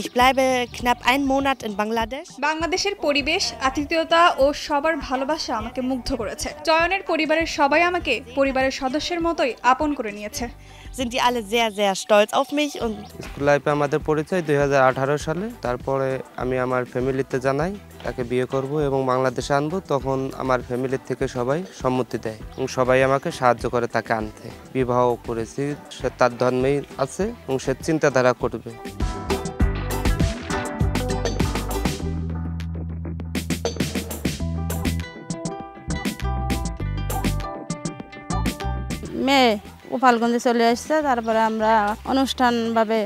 Ich bleibe knapp einen Monat in Bangladesch. বাংলাদেশের পরিবেশ, আতিথেয়তা ও সবার ভালোবাসা আমাকে মুগ্ধ করেছে। চয়নের পরিবারের সবাই আমাকে পরিবারের সদস্যের মতোই আপন করে নিয়েছে। Sind die alle sehr, sehr stolz auf mich und school লাইফে আমাদের পরিচয় 2018 সালে। তারপরে আমি আমার ফ্যামিলিতে জানাই তাকে বিয়ে করব এবং বাংলাদেশে আনবো। তখন আমার ফ্যামিলির থেকে সবাই সম্মতি দেয় এবং সবাই আমাকে সাহায্য করে তাকে আনতে। বিবাহ করেছি, সে তার ধর্মেই আছে এবং সে চিন্তাধারা করবে। মেয়ে গোপালগঞ্জে চলে আসছে, তারপরে আমরা অনুষ্ঠানভাবে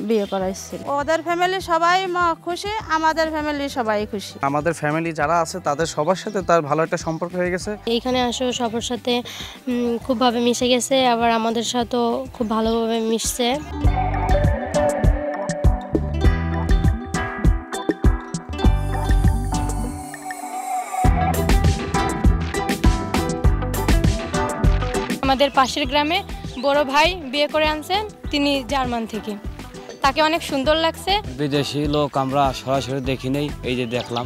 বিয়ে করাইছি। ওদের ফ্যামিলি সবাই খুশি, আমাদের ফ্যামিলি সবাই খুশি। আমাদের ফ্যামিলি যারা আছে তাদের সবার সাথে তার ভালো একটা সম্পর্ক হয়ে গেছে। এইখানে আসলে সবার সাথে খুব ভাবে মিশে গেছে, আবার আমাদের সাথেও খুব ভালোভাবে মিশছে। আমাদের পাশের গ্রামে বড় ভাই বিয়ে করে আনছেন, তিনি জার্মান থেকে। তাকে অনেক সুন্দর লাগছে। বিদেশি লোক আমরা সরাসরি দেখি নাই, এই যে দেখলাম।